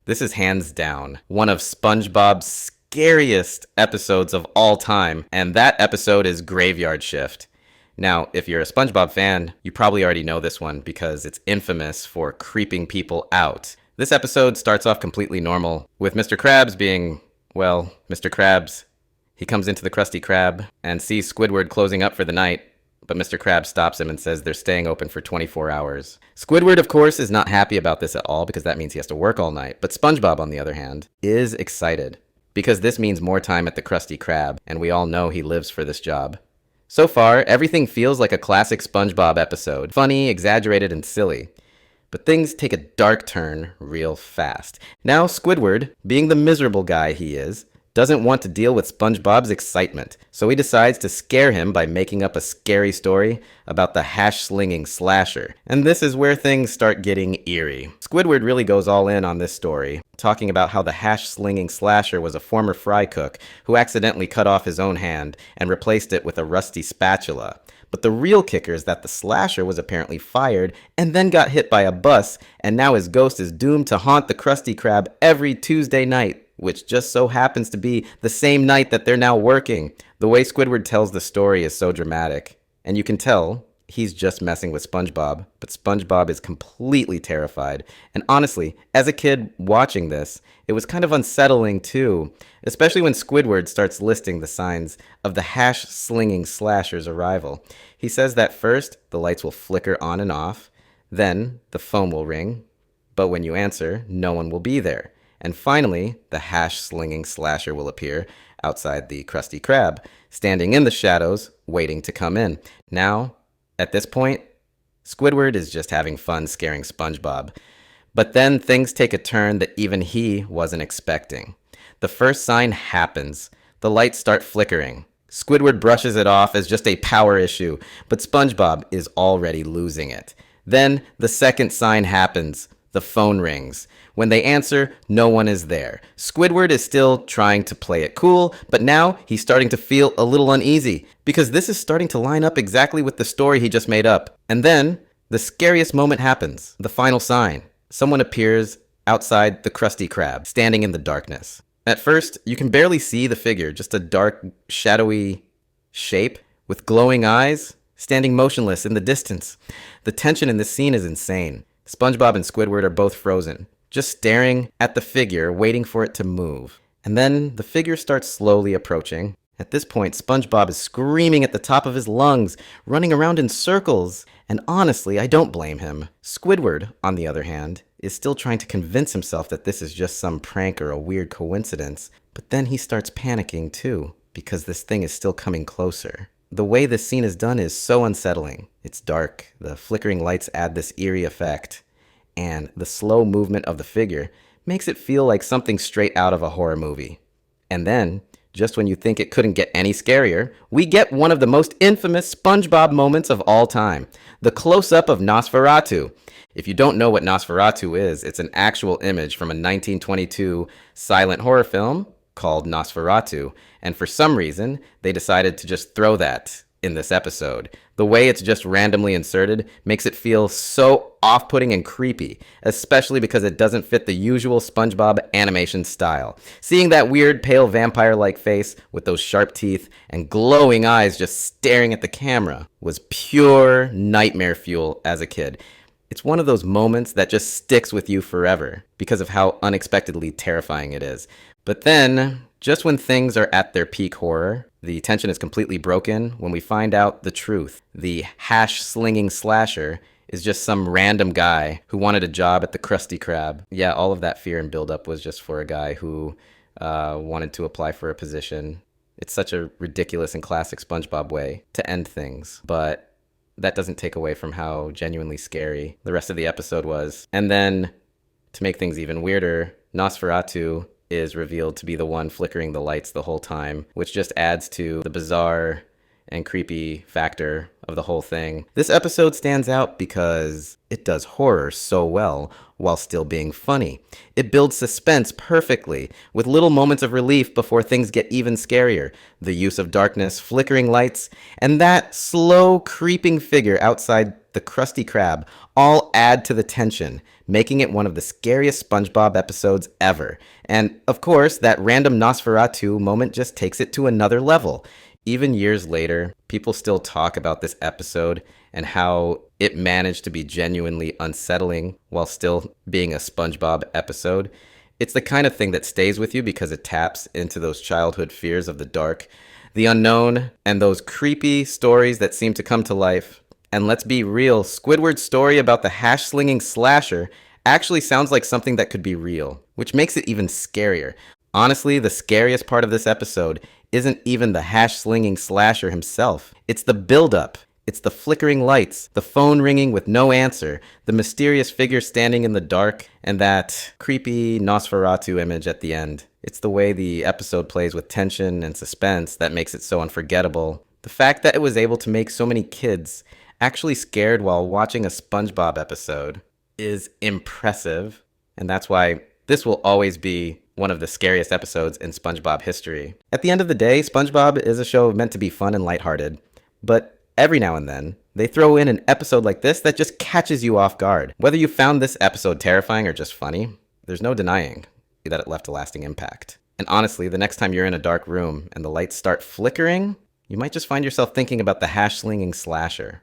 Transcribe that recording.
This is hands down one of SpongeBob's scariest episodes of all time, and that episode is Graveyard Shift. Now, if you're a SpongeBob fan, you probably already know this one because it's infamous for creeping people out. This episode starts off completely normal, with Mr. Krabs being, well, Mr. Krabs. He comes into the Krusty Krab and sees Squidward closing up for the night, but Mr. Krabs stops him and says they're staying open for 24 hours. Squidward, of course, is not happy about this at all because that means he has to work all night, but SpongeBob, on the other hand, is excited because this means more time at the Krusty Krab, and we all know he lives for this job. So far, everything feels like a classic SpongeBob episode. Funny, exaggerated, and silly. But things take a dark turn real fast. Now Squidward, being the miserable guy he is, doesn't want to deal with SpongeBob's excitement. So he decides to scare him by making up a scary story about the Hash-Slinging Slasher. And this is where things start getting eerie. Squidward really goes all in on this story, talking about how the Hash-Slinging Slasher was a former fry cook who accidentally cut off his own hand and replaced it with a rusty spatula. But the real kicker is that the slasher was apparently fired and then got hit by a bus, and now his ghost is doomed to haunt the Krusty Krab every Tuesday night, which just so happens to be the same night that they're now working. The way Squidward tells the story is so dramatic, and you can tell he's just messing with SpongeBob, but SpongeBob is completely terrified. And honestly, as a kid watching this, it was kind of unsettling too, especially when Squidward starts listing the signs of the Hash-Slinging Slasher's arrival. He says that first, the lights will flicker on and off, then the phone will ring, but when you answer, no one will be there. And finally, the Hash-Slinging Slasher will appear outside the Krusty Krab, standing in the shadows, waiting to come in. Now, at this point, Squidward is just having fun scaring SpongeBob. But then things take a turn that even he wasn't expecting. The first sign happens. The lights start flickering. Squidward brushes it off as just a power issue, but SpongeBob is already losing it. Then the second sign happens. The phone rings. When they answer, no one is there. Squidward is still trying to play it cool, but now he's starting to feel a little uneasy because this is starting to line up exactly with the story he just made up. And then the scariest moment happens. The final sign. Someone appears outside the Krusty Krab, standing in the darkness. At first, you can barely see the figure, just a dark, shadowy shape with glowing eyes, standing motionless in the distance. The tension in this scene is insane. SpongeBob and Squidward are both frozen, just staring at the figure, waiting for it to move. And then the figure starts slowly approaching. At this point, SpongeBob is screaming at the top of his lungs, running around in circles. And honestly, I don't blame him. Squidward, on the other hand, is still trying to convince himself that this is just some prank or a weird coincidence. But then he starts panicking too, because this thing is still coming closer. The way this scene is done is so unsettling. It's dark, the flickering lights add this eerie effect, and the slow movement of the figure makes it feel like something straight out of a horror movie. And then, just when you think it couldn't get any scarier, we get one of the most infamous SpongeBob moments of all time, the close-up of Nosferatu. If you don't know what Nosferatu is, it's an actual image from a 1922 silent horror film called Nosferatu, and for some reason, they decided to just throw that in this episode. The way it's just randomly inserted makes it feel so off-putting and creepy, especially because it doesn't fit the usual SpongeBob animation style. Seeing that weird, pale vampire-like face with those sharp teeth and glowing eyes just staring at the camera was pure nightmare fuel as a kid. It's one of those moments that just sticks with you forever because of how unexpectedly terrifying it is. But then, just when things are at their peak horror, the tension is completely broken when we find out the truth. The Hash-Slinging Slasher is just some random guy who wanted a job at the Krusty Krab. Yeah, all of that fear and buildup was just for a guy who wanted to apply for a position. It's such a ridiculous and classic SpongeBob way to end things, but that doesn't take away from how genuinely scary the rest of the episode was. And then, to make things even weirder, Nosferatu is revealed to be the one flickering the lights the whole time, which just adds to the bizarre and creepy factor of the whole thing. This episode stands out because it does horror so well while still being funny. It builds suspense perfectly, with little moments of relief before things get even scarier. The use of darkness, flickering lights, and that slow creeping figure outside the the Krusty Krab all add to the tension, making it one of the scariest SpongeBob episodes ever. And of course, that random Nosferatu moment just takes it to another level. Even years later, people still talk about this episode and how it managed to be genuinely unsettling while still being a SpongeBob episode. It's the kind of thing that stays with you because it taps into those childhood fears of the dark, the unknown, and those creepy stories that seem to come to life. And let's be real, Squidward's story about the Hash-Slinging Slasher actually sounds like something that could be real, which makes it even scarier. Honestly, the scariest part of this episode isn't even the Hash-Slinging Slasher himself. It's the build-up. It's the flickering lights, the phone ringing with no answer, the mysterious figure standing in the dark, and that creepy Nosferatu image at the end. It's the way the episode plays with tension and suspense that makes it so unforgettable. The fact that it was able to make so many kids actually scared while watching a SpongeBob episode is impressive, and that's why this will always be one of the scariest episodes in SpongeBob history. At the end of the day, SpongeBob is a show meant to be fun and lighthearted, but every now and then, they throw in an episode like this that just catches you off guard. Whether you found this episode terrifying or just funny, there's no denying that it left a lasting impact. And honestly, the next time you're in a dark room and the lights start flickering, you might just find yourself thinking about the Hash-Slinging Slasher.